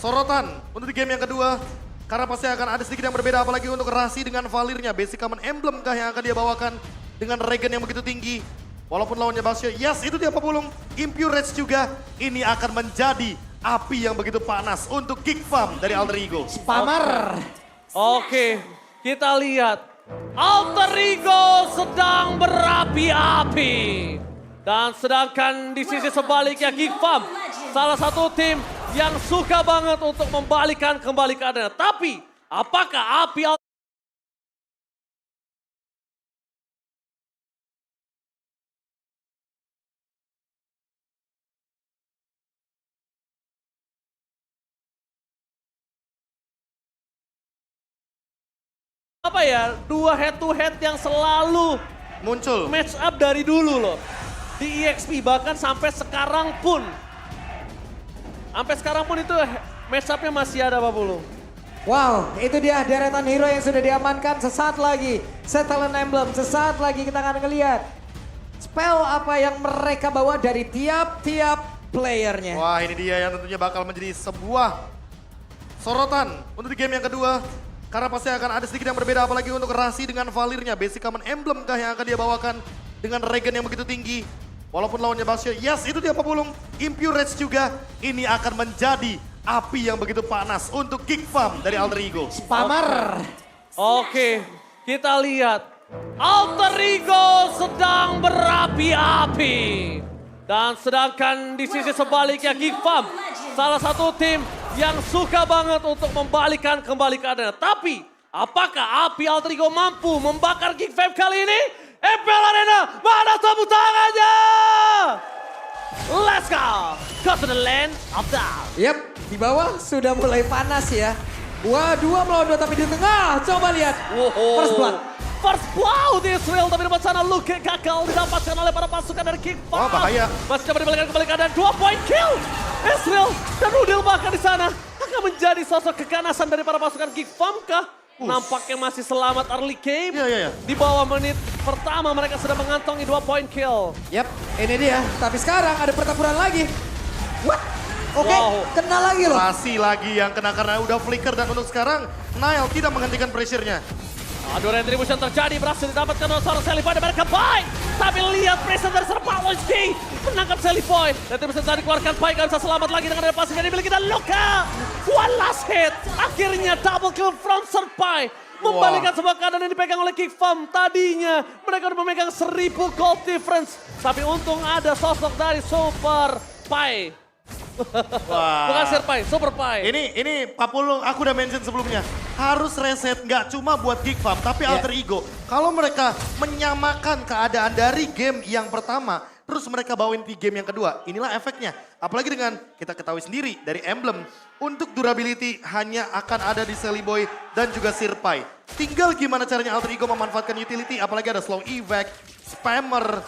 Sorotan untuk di game yang kedua. Karena pasti akan ada sedikit yang berbeda apalagi untuk Rasi dengan Valirnya. Basic Common Emblem kah yang akan dia bawakan dengan regen yang begitu tinggi. Walaupun lawannya Basio, yes itu dia pepulung. Impure Rage juga. Ini akan menjadi api yang begitu panas untuk Geek Farm dari Alter Ego. Spammer. Oke, kita lihat. Alter Ego sedang berapi-api. Dan sedangkan di sisi sebaliknya Geek Farm, salah satu tim yang suka banget untuk membalikan kembali keadaan. Tapi apakah api apa ya, dua head to head yang selalu Muncul. match up dari dulu loh. Di EXP bahkan sampai sekarang pun. Sampai sekarang pun itu match up-nya masih ada Pak Pulung. Wow, itu dia deretan hero yang sudah diamankan. Sesaat lagi Settlement Emblem, sesaat lagi kita akan ngelihat spell apa yang mereka bawa dari tiap-tiap playernya. Wah ini dia yang tentunya bakal menjadi sebuah sorotan untuk di game yang kedua. Karena pasti akan ada sedikit yang berbeda apalagi untuk Rasi dengan Valirnya. Basic Common Emblem kah yang akan dia bawakan dengan regen yang begitu tinggi. Walaupun lawannya Basio, yes itu dia pepulung. Impure Rage juga. Ini akan menjadi api yang begitu panas untuk Geek Farm dari Alter Ego. Spammer. Oke, kita lihat. Alter Ego sedang berapi-api. Dan sedangkan di sisi sebaliknya Geek Farm, salah satu tim yang suka banget untuk membalikan kembali keadaan. Tapi apakah api Alter Ego mampu membakar Geek Farm kali ini? MPL Arena, mana tepuk tangannya? Let's go to the land of down. Yap, di bawah sudah mulai panas ya. Wah, 2 melawan 2 tapi di tengah. Coba lihat. First blood. First blood Israel, tapi di depan sana Luke gagal didapatkan oleh para pasukan dari Geek Farm. Wah bahaya. Masih coba dibalikan kembali keadaan 2 point kill. Israel dan Udil bahkan di sana akan menjadi sosok keganasan dari para pasukan Geek Farm kah? Nampaknya masih selamat early game. Iya. Di bawah menit pertama mereka sudah mengantongi 2 point kill. Yap, ini dia. Tapi sekarang ada pertempuran lagi. What? Oke, Wow. kena lagi loh. Rasi lagi yang kena karena udah flicker dan untuk sekarang Nile tidak menghentikan pressure-nya. Aduh, retribution terjadi, berhasil didapatkan oleh seorang Selifoy dan mereka baik. Tapi lihat pressure dari Serpaloski menangkap Selifoy. Retribution tadi dikeluarkan, baik gak bisa selamat lagi dengan ada passing yang dimiliki dan Luka. One last hit, akhirnya double kill from Serpai. Membalikan sebuah keadaan yang dipegang oleh Geek Farm. Tadinya mereka udah memegang 1000 gold difference. Tapi untung ada sosok dari Super Pai. Wah. Bukan Serpai, Super Pai. Ini Pak Pulung, aku udah mention sebelumnya. Harus reset nggak cuma buat Geek Farm, tapi Alter Ego. Kalau mereka menyamakan keadaan dari game yang pertama, terus mereka bawain di game yang kedua, inilah efeknya. Apalagi dengan kita ketahui sendiri dari Emblem, untuk durability hanya akan ada di Seliboy dan juga Sirpai. Tinggal gimana caranya Alter Ego memanfaatkan utility, apalagi ada slow evac, spammer,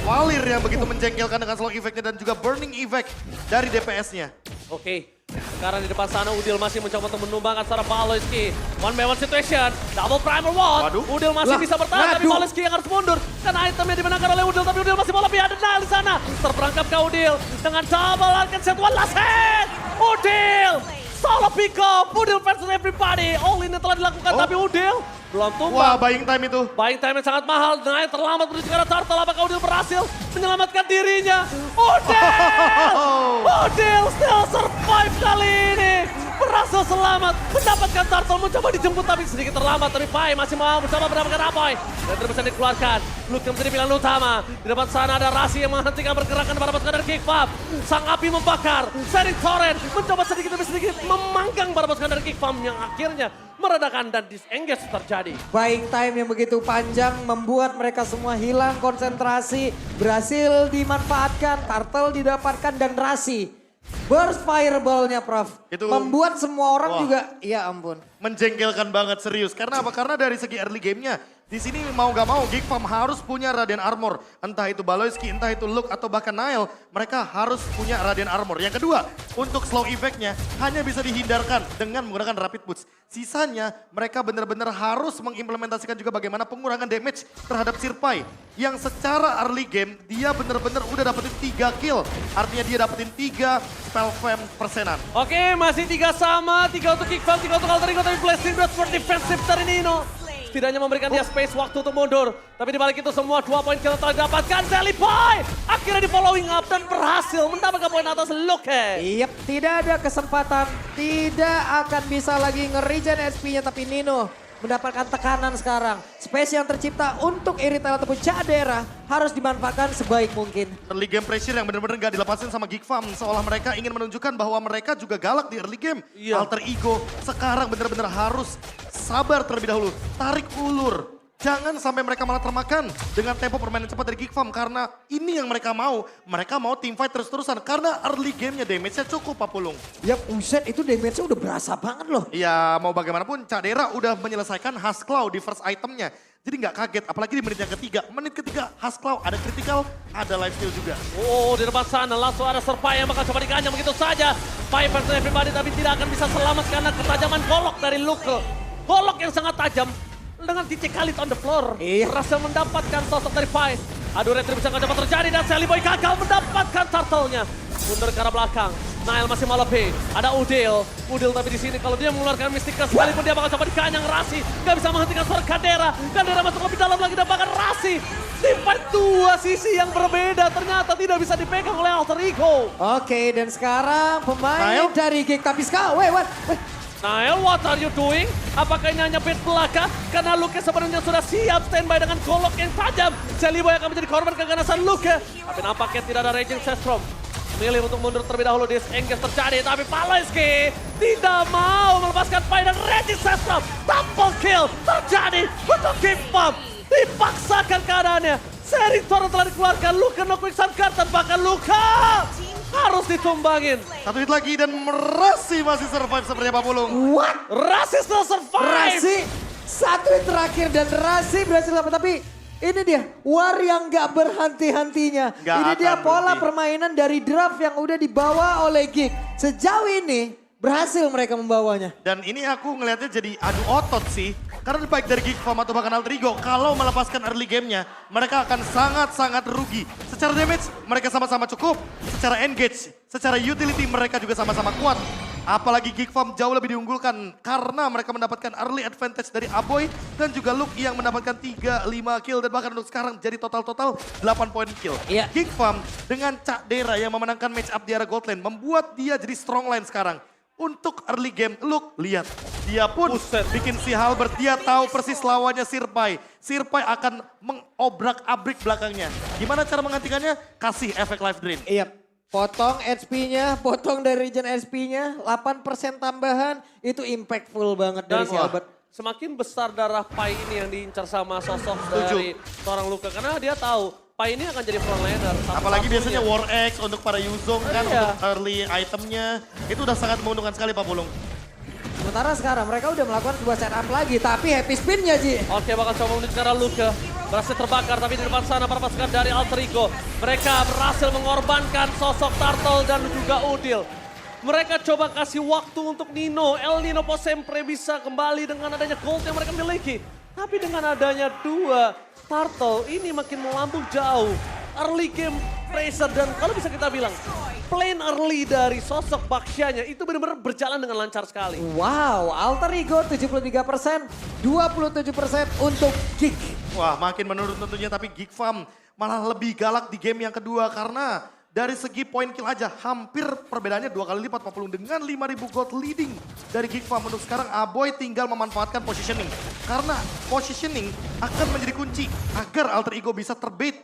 Valir yang begitu menjengkelkan dengan slow effect-nya dan juga burning effect dari DPS-nya. Oke, sekarang di depan sana Udil masih mencoba untuk menumbangkan secara Paloski. One by one situation, double primer ward. Waduh. Udil masih Lah, bisa bertahan, tapi waduh. Paloski yang harus mundur. Karena itemnya dimenangkan oleh Udil, tapi Udil masih mau lebih ada Nile di sana. Terperangkap ke Udil dengan double arcane set, one last hit. Udil, solo pick up, Udil versus everybody. All in telah dilakukan, tapi Udil belum Wah, tumbang. buying time itu. Buying time yang sangat mahal, Nile terlambat menuju ke arah Turtle. Apakah Udil berhasil menyelamatkan dirinya? Udil! Udil still survive kali ini. Berhasil selamat, mendapatkan Turtle, mencoba dijemput tapi sedikit terlambat. Tapi Pai masih mau mencoba mendapatkan Apoy. Dan terus bisa dikeluarkan, Luke yang menjadi pilihan utama. Di depan sana ada Rasi yang menghentikan pergerakan para pasukan dari Geek Farm. Sang api membakar, Sering Torrent mencoba sedikit demi sedikit memanggang para pasukan dari Geek Farm yang akhirnya meredakan dan disengage terjadi. Buying time yang begitu panjang membuat mereka semua hilang konsentrasi. Berhasil dimanfaatkan, Turtle didapatkan dan Rasi. Burst fireball-nya Prof. Itu- membuat semua orang Wah. juga, ya ampun. Menjengkelkan banget serius. Karena apa? Karena dari segi early game-nya Di sini mau gak mau Geek Farm harus punya Radiant Armor. Entah itu Baloyski, entah itu Luke, atau bahkan Nile. Mereka harus punya Radiant Armor. Yang kedua, untuk slow effect-nya hanya bisa dihindarkan dengan menggunakan Rapid Boots. Sisanya mereka benar-benar harus mengimplementasikan juga bagaimana pengurangan damage terhadap Sirpai. Yang secara early game dia benar-benar udah dapetin 3 kill. Artinya dia dapetin 3 spell fam persenan. Oke, masih 3 sama, 3 untuk Geek Farm, 3 untuk Alter Ego, tapi blessing buat for defensive dari Nino. Setidaknya memberikan dia space waktu untuk mundur. Tapi dibalik itu semua 2 poin kill telah didapatkan. Selipai akhirnya di following up dan berhasil mendapatkan poin atas Luke. Yep, tidak ada kesempatan, tidak akan bisa lagi nge-regen SP-nya, tapi Nino mendapatkan tekanan sekarang. Space yang tercipta untuk Irithel ataupun Cadera harus dimanfaatkan sebaik mungkin. Early game pressure yang benar-benar gak dilepasin sama Geek Farm. Seolah mereka ingin menunjukkan bahwa mereka juga galak di early game. Iya. Alter Ego sekarang benar-benar harus sabar terlebih dahulu. Tarik ulur. Jangan sampai mereka malah termakan dengan tempo permainan cepat dari Geek Farm. Karena ini yang mereka mau. Mereka mau teamfight terus-terusan. Karena early game-nya damage-nya cukup, Pak Pulung. Yap, uset itu damage-nya udah berasa banget loh. Ya mau bagaimanapun Cadera udah menyelesaikan Husklau di first itemnya. Jadi nggak kaget, apalagi di menit yang ketiga. Menit ketiga Husklau ada critical, ada lifesteal juga. Oh, di depan sana langsung ada Serpai yang bakal coba diganyang begitu saja. Five versus everybody tapi tidak akan bisa selamat karena ketajaman golok dari Luke. Golok yang sangat tajam dengan titik Khalid on the floor. Iya. Berhasil mendapatkan sosok dari Five. Aduh, retri bisa nggak dapat terjadi dan Seliboy gagal mendapatkan turtle-nya. Mundur ke arah belakang. Nile masih melebihi. Ada Udil. Udil tapi di sini kalau dia mengeluarkan Mystica sekalipun dia bakal coba dikanyang Rasi. Gak bisa menghentikan suara Kadera. Kadera masuk lebih dalam lagi dan bahkan Rasi. Timpat 2 sisi yang berbeda ternyata tidak bisa dipegang oleh Alter Ego. Oke, dan sekarang pemain Nile? dari Geek tapi sekarang, wait. Nile, what are you doing? Apakah ini hanya bait belaka? Karena Luke sebenarnya sudah siap standby dengan golok yang tajam. Seliboy akan menjadi korban keganasan Luke. Tapi nampaknya tidak ada Raging Sestrom. Milih untuk mundur terlebih dahulu, disengage terjadi. Tapi Baloyski tidak mau melepaskan Pai dan Raging Sestrom. Double kill terjadi untuk Geek Farm. Dipaksakan keadaannya. Seri Torrent telah dikeluarkan. Luke no quick sun card dan bahkan Luke harus ditumbangin. 1 hit lagi dan Rasi masih survive seperti Pak Pulung. What? Rasi still survive. Rasi, 1 hit terakhir dan Rasi berhasil dapat, tapi ini dia war yang gak berhenti-hentinya. Gak Ini dia akan pola berhenti. permainan dari draft yang udah dibawa oleh Geek. Sejauh ini berhasil mereka membawanya. Dan ini aku ngelihatnya jadi adu otot sih. Karena baik dari Geek Farm atau bahkan Alter Ego, kalau melepaskan early game-nya, mereka akan sangat-sangat rugi. Secara damage, mereka sama-sama cukup. Secara engage, secara utility, mereka juga sama-sama kuat. Apalagi Geek Farm jauh lebih diunggulkan karena mereka mendapatkan early advantage dari Aboy dan juga Luke yang mendapatkan 3-5 kill dan bahkan untuk sekarang jadi total 8 poin kill. Iya. Geek Farm dengan Cadera yang memenangkan match up di area gold lane membuat dia jadi strong line sekarang. Untuk early game, Luke lihat dia pun bikin si Halbert, dia tahu persis lawannya Sirpai. Sirpai akan mengobrak-abrik belakangnya. Gimana cara menghentikannya? Kasih efek life drain. Iya, potong HP-nya, potong dari regen SP-nya, 8% tambahan, itu impactful banget dari Dan si Albert. semakin besar darah Pai ini yang diincar sama sosok Setuju. dari seorang Luka. Karena dia tahu Pai ini akan jadi frontlaner. Apalagi biasanya War X untuk para Yuzong kan, Iya. untuk early itemnya. Itu udah sangat menguntungkan sekali Pak Pulung. Sementara sekarang mereka udah melakukan 2 setup lagi, tapi happy spin-nya Ji. Oke, bakal coba menuju ke arah Luka. Berhasil terbakar, tapi di depan sana para pasukan dari Alter Ego. Mereka berhasil mengorbankan sosok Turtle dan juga Udil. Mereka coba kasih waktu untuk Nino. El Nino Posempre bisa kembali dengan adanya gold yang mereka miliki. Tapi dengan adanya 2 Turtle ini makin melambung jauh. Early game pressure dan kalau bisa kita bilang plan early dari sosok Bakshianya itu benar-benar berjalan dengan lancar sekali. Wow, Alter Ego 73%, 27% untuk Geek. Wah makin menurun tentunya, tapi Geek Farm malah lebih galak di game yang kedua. Karena dari segi poin kill aja hampir perbedaannya 2 kali lipat Pak Pulung. Dengan 5.000 gold leading dari Geek Farm. Untuk sekarang Aboy tinggal memanfaatkan positioning. Karena positioning akan menjadi kunci agar Alter Ego bisa terbait.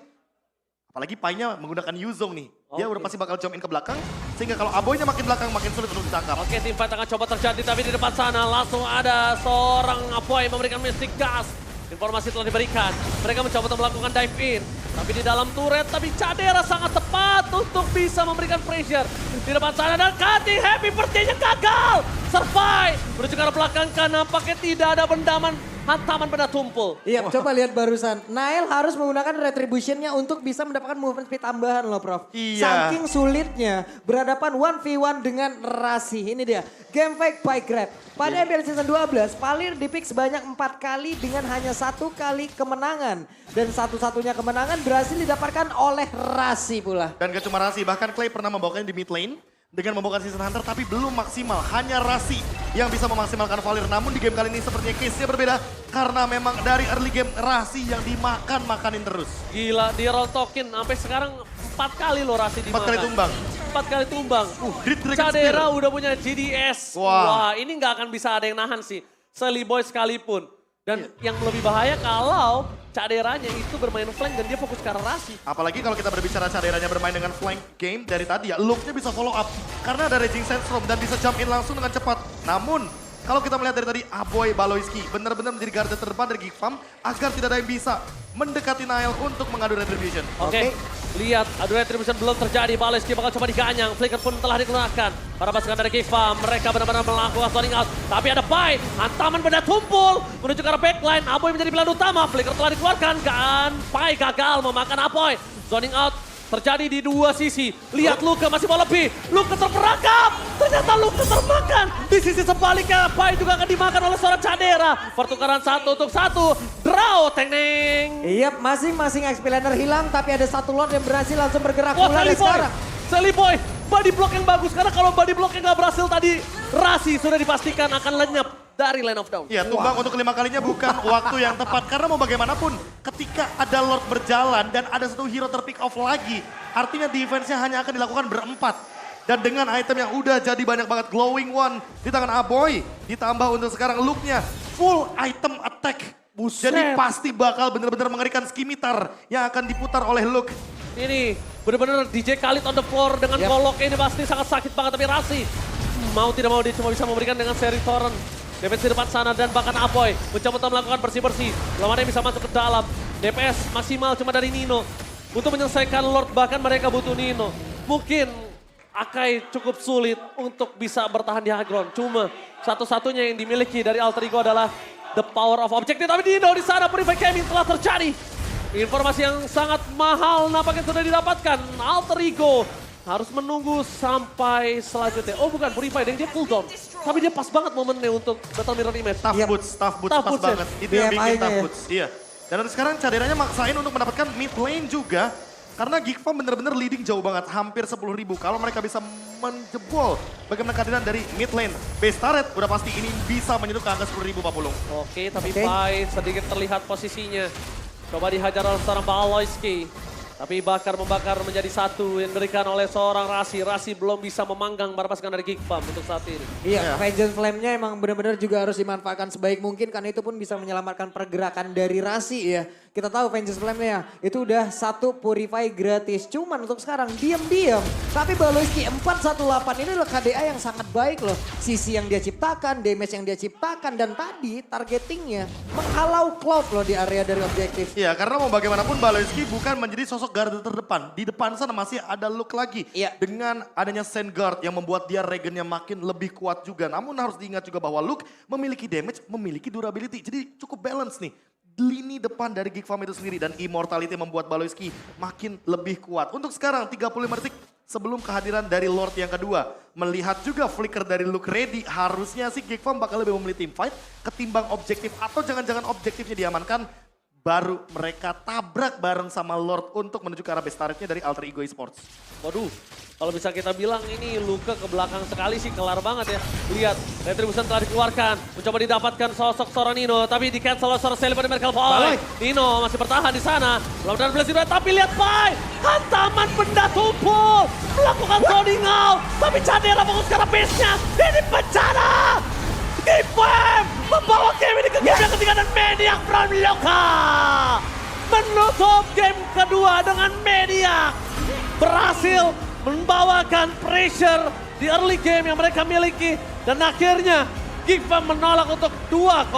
Apalagi Pai-nya menggunakan Yuzong nih. Dia udah pasti bakal jump in ke belakang. Sehingga kalau Aboy-nya makin belakang makin sulit untuk ditangkap. Oke, tim fight akan coba terjadi, tapi di depan sana langsung ada seorang Apoy memberikan Mystic Gas. Informasi telah diberikan. Mereka mencoba untuk melakukan dive in. Tapi di dalam turret, tapi Cadera sangat tepat untuk bisa memberikan pressure. Di depan sana dan cutting, happy birthday-nya gagal. Survive menuju ke arah belakang kanan, nampaknya tidak ada bendaman, hantaman benda tumpul. Iya, coba lihat barusan. Nael harus menggunakan retributionnya untuk bisa mendapatkan movement speed tambahan loh, Prof. Iya. Saking sulitnya berhadapan 1v1 dengan Rasi. Ini dia, game fake by Grab. Pada MPL Season 12, Valir di-pick sebanyak 4 kali dengan hanya 1 kali kemenangan. Dan satu-satunya kemenangan berhasil didapatkan oleh Rasi pula. Dan gak cuma Rasi, bahkan Clay pernah membawakannya di mid lane dengan membawakan Season Hunter tapi belum maksimal. Hanya Rasi yang bisa memaksimalkan Valir. Namun di game kali ini sepertinya case-nya berbeda karena memang dari early game Rasi yang dimakan-makanin terus. Gila, di roll token sampai sekarang 4 kali loh Rasi 4 dimakan. kali tumbang. 4 kali tumbang. Grid Dragon Cadera Spear. udah punya GDS. Wah. Wah, ini nggak akan bisa ada yang nahan sih. Selly Boy sekalipun. Dan yang lebih bahaya kalau Caderanya itu bermain flank dan dia fokus ke arah Rasi. Apalagi kalau kita berbicara Caderanya bermain dengan flank game dari tadi ya, Luke-nya bisa follow up karena ada Raging Sandstorm dan bisa jump in langsung dengan cepat. Namun kalau kita melihat dari tadi, Aboy Baloyski benar-benar menjadi garda terdepan dari Geek Farm agar tidak ada yang bisa mendekati Nael untuk mengadu retribution. Oke, lihat adu retribution belum terjadi. Baloyski bakal coba diganyang. Flicker pun telah dikeluarkan. Para pasukan dari Geek Farm, mereka benar-benar melakukan zoning out. Tapi ada Pai, hantaman benda tumpul menuju ke arah backline. Aboy menjadi pilihan utama. Flicker telah dikeluarkan kan. Pai gagal memakan Aboy. Zoning out terjadi di dua sisi. Lihat Luka masih mau lebih. Luka terperangkap. Ternyata Luka termakan. Di sisi sebaliknya Pai juga akan dimakan oleh seorang Cadera. Pertukaran 1 untuk 1. Draw Teng-Neng. Iya, masing-masing XP laner hilang tapi ada satu Lord yang berhasil langsung bergerak Wah, mulai Selly dari Boy. sekarang. Selly Boy. Body block yang bagus. Karena kalau body block yang gak berhasil tadi. Rasi sudah dipastikan akan lenyap dari Lane of Dawn. Ya, tumbang untuk kelima kalinya bukan waktu yang tepat. Karena mau bagaimanapun ketika ada Lord berjalan dan ada satu hero terpick off lagi. Artinya defense-nya hanya akan dilakukan berempat. Dan dengan item yang udah jadi banyak banget glowing one di tangan Aboy. Ditambah untuk sekarang look-nya full item attack. Buset. Jadi pasti bakal benar-benar mengerikan skimitar yang akan diputar oleh Luke. Ini benar-benar DJ Khalid on the floor dengan koloknya ini pasti sangat sakit banget. Tapi Rasi mau tidak mau dia cuma bisa memberikan dengan seri torrent. Defense di depan sana dan bahkan Aboy mencoba melakukan bersih-bersih. Belum ada yang bisa masuk ke dalam. DPS maksimal cuma dari Nino. Untuk menyelesaikan Lord bahkan mereka butuh Nino. Mungkin Akai cukup sulit untuk bisa bertahan di high ground. Cuma satu-satunya yang dimiliki dari Alter Ego adalah the power of objective. Tapi Nino di sana Purify Gaming telah terjadi. Informasi yang sangat mahal nampaknya sudah didapatkan. Alter Ego harus menunggu sampai selanjutnya. Oh bukan, Purify dia cooldown. Tapi dia pas banget momennya untuk Battle Mirror Image. Tough boots pas Boots ya? banget. Itu yang bikin BMI-nya tough ya. boots. Iya. Dan sekarang Caderanya maksain untuk mendapatkan mid lane juga. Karena Geek Farm benar-benar leading jauh banget, hampir 10.000. Kalau mereka bisa menjebol bagaimana kehadiran dari mid lane. Base turret udah pasti ini bisa menyentuh ke angka 10.000 Pak Pulung. Oke, tapi Pai sedikit terlihat posisinya. Coba dihajar oleh seorang Baloyski. Tapi bakar-membakar menjadi satu yang diberikan oleh seorang Rasi. Rasi belum bisa memanggang para pasukan dari Geek Farm untuk saat ini. Iya, Vengeance Flame-nya emang benar-benar juga harus dimanfaatkan sebaik mungkin karena itu pun bisa menyelamatkan pergerakan dari Rasi ya. Kita tahu Vengeance Flame-nya itu udah satu Purify gratis. Cuman untuk sekarang diam-diam. Tapi Baloyski 418 ini adalah KDA yang sangat baik loh. Sisi yang dia ciptakan, damage yang dia ciptakan. Dan tadi targetingnya menghalau Cloud loh di area dari objektif. Iya, karena mau bagaimanapun Baloyski bukan menjadi sosok garda terdepan. Di depan sana masih ada Luke lagi. Iya. Dengan adanya Sandguard yang membuat dia regennya makin lebih kuat juga. Namun harus diingat juga bahwa Luke memiliki damage, memiliki durability. Jadi cukup balance nih. Lini depan dari Geek Farm itu sendiri dan immortality membuat Baloyski makin lebih kuat. Untuk sekarang 35 detik sebelum kehadiran dari Lord yang kedua. Melihat juga flicker dari Luke ready, harusnya sih Geek Farm bakal lebih memilih team fight ketimbang objektif atau jangan-jangan objektifnya diamankan. Baru mereka tabrak bareng sama Lord untuk menuju ke arah base turretnya dari Alter Ego Esports. Waduh, kalau bisa kita bilang ini Luka ke belakang sekali sih kelar banget ya. Lihat, Retribution telah dikeluarkan. Mencoba didapatkan sosok seorang Nino. Tapi di cancel oleh seorang Selly pada Miracle Boy. Nino masih bertahan di sana. Belum dan Blessing, tapi lihat Pai. Hantaman benda tumpul. Melakukan zoning out. Tapi Cadera fokus ke arah base-nya. Ini bencana. Geek Farm membawa game ini ke game yang ketiga dan Maniac from Luka. Menutup game kedua dengan Maniac. Berhasil membawakan pressure di early game yang mereka miliki. Dan akhirnya Geek Farm menolak untuk 2-0.